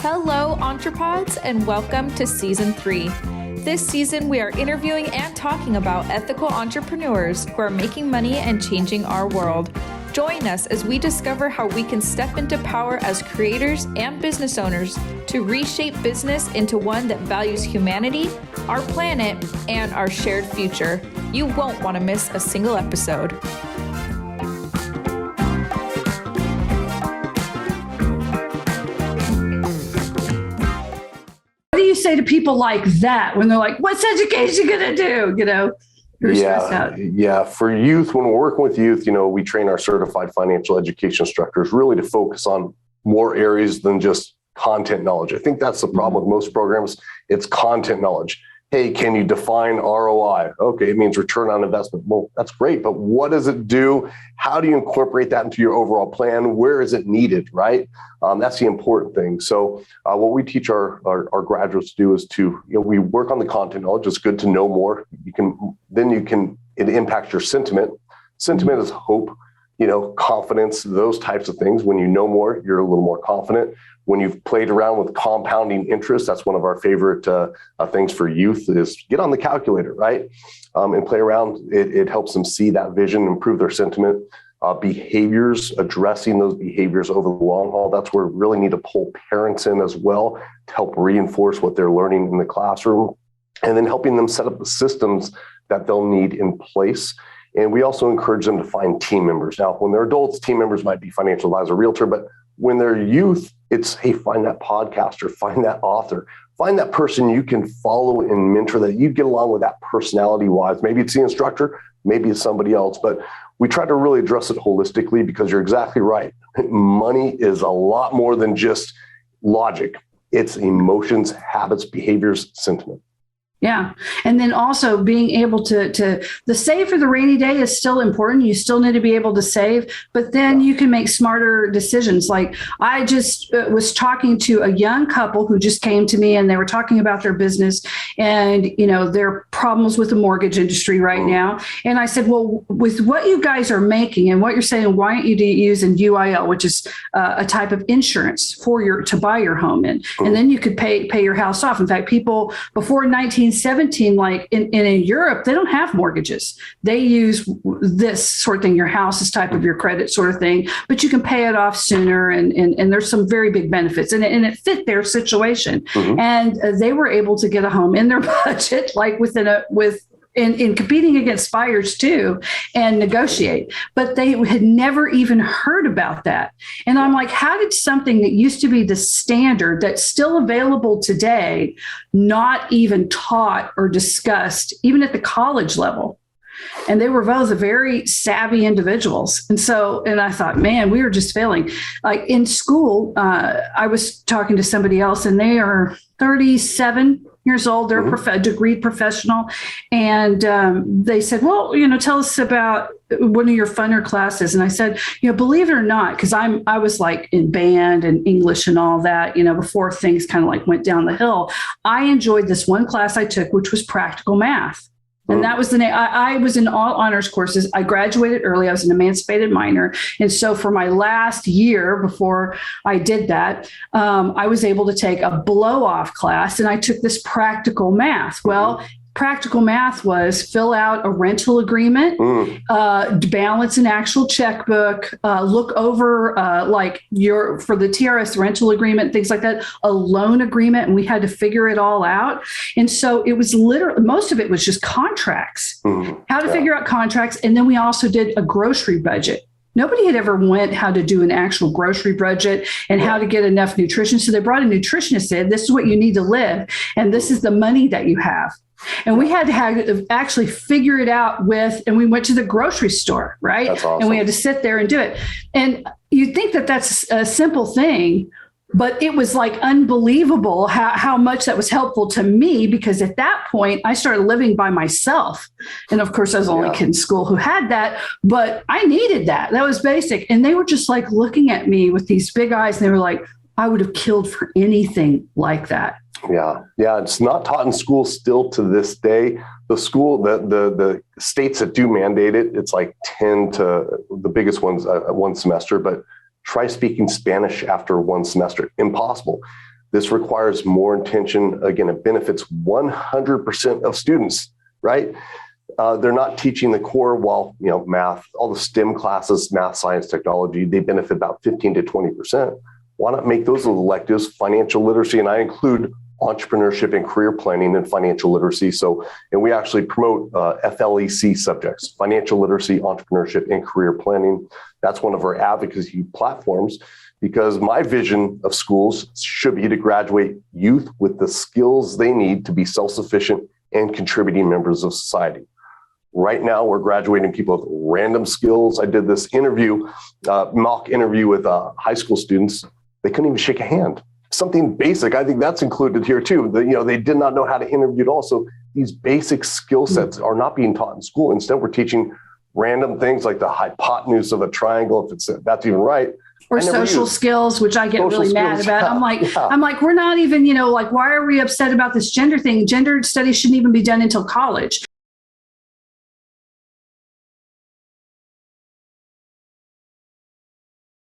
Hello, EntrePods, and welcome to Season 3. This season, we are interviewing and talking about ethical entrepreneurs who are making money and changing our world. Join us as we discover how we can step into power as creators and business owners to reshape business into one that values humanity, our planet, and our shared future. You won't want to miss a single episode. What do you say to people like that when they're like, what's education going to do? Yeah. For youth, when we're working with youth, we train our certified financial education instructors really to focus on more areas than just content knowledge. I think that's the problem with most programs. It's content knowledge. Hey, can you define ROI? Okay, it means return on investment. Well, that's great, but what does it do? How do you incorporate that into your overall plan? Where is it needed, right? That's the important thing. So what we teach our graduates to do is to, we work on the content knowledge. It's good to know more. It impacts your sentiment. Sentiment is hope, confidence, those types of things. When you know more, you're a little more confident. When you've played around with compounding interest, that's one of our favorite things for youth is get on the calculator, right? And play around. It helps them see that vision, improve their sentiment. Behaviors, addressing those behaviors over the long haul. That's where we really need to pull parents in as well to help reinforce what they're learning in the classroom, and then helping them set up the systems that they'll need in place. And we also encourage them to find team members. Now, when they're adults, team members might be financial advisor, realtor, but when they're youth, it's, hey, find that podcaster, find that author, find that person you can follow and mentor that you get along with that personality-wise. Maybe it's the instructor, maybe it's somebody else, but we try to really address it holistically because you're exactly right. Money is a lot more than just logic. It's emotions, habits, behaviors, sentiment. Yeah. And then also being able to the save for the rainy day is still important. You still need to be able to save, but then you can make smarter decisions. Like I just was talking to a young couple who just came to me and they were talking about their business and, their problems with the mortgage industry right now. And I said, well, with what you guys are making and what you're saying, why aren't you using UIL, which is a type of insurance to buy your home in? And then you could pay your house off. In fact, people before 1917, like in Europe, they don't have mortgages. They use this sort of thing, your house is type of your credit sort of thing, but you can pay it off sooner. And there's some very big benefits and it fit their situation. And they were able to get a home in their budget, like in competing against buyers too, and negotiate. But they had never even heard about that. And I'm like, how did something that used to be the standard that's still available today not even taught or discussed, even at the college level? And they were both very savvy individuals. And I thought, man, we were just failing. Like in school, I was talking to somebody else and they are 37 years old. They're a degreed professional. And they said, well, tell us about one of your funner classes. And I said, believe it or not, because I was like in band and English and all that, before things kind of like went down the hill. I enjoyed this one class I took, which was practical math. And that was the name. I was in all honors courses. I graduated early. I was an emancipated minor. And so for my last year before I did that, I was able to take a blow-off class and I took this practical math. Well, practical math was fill out a rental agreement, balance an actual checkbook, look over for the TRS rental agreement, things like that, a loan agreement, and we had to figure it all out. And so it was literally, most of it was just contracts, how to figure out contracts. And then we also did a grocery budget. Nobody had ever went how to do an actual grocery budget and how to get enough nutrition. So they brought a nutritionist in. This is what you need to live. And this is the money that you have. And we had to actually figure it out and we went to the grocery store, right? That's awesome. And we had to sit there and do it. And you'd think that that's a simple thing, but it was like unbelievable how much that was helpful to me, because at that point I started living by myself. And of course I was the only kid in school who had that, but I needed that. That was basic. And they were just like looking at me with these big eyes and they were like, I would have killed for anything like that. Yeah. It's not taught in school still to this day. The states that do mandate it, it's like 10 to the biggest ones one semester, but try speaking Spanish after one semester. Impossible. This requires more intention. Again, it benefits 100% of students, right? They're not teaching the core while, math, all the STEM classes, math, science, technology, they benefit about 15 to 20%. Why not make those electives financial literacy? And I include entrepreneurship and career planning and financial literacy. And we actually promote FLEC subjects, financial literacy, entrepreneurship, and career planning. That's one of our advocacy platforms, because my vision of schools should be to graduate youth with the skills they need to be self-sufficient and contributing members of society. Right now, we're graduating people with random skills. I did this mock interview with high school students. They couldn't even shake a hand. Something basic. I think that's included here too. They did not know how to interview at all. So these basic skill sets are not being taught in school. Instead, we're teaching random things like the hypotenuse of a triangle, if that's even right. Or social skills, which I get really mad about. Yeah. I'm like, we're not even, why are we upset about this gender thing? Gender studies shouldn't even be done until college.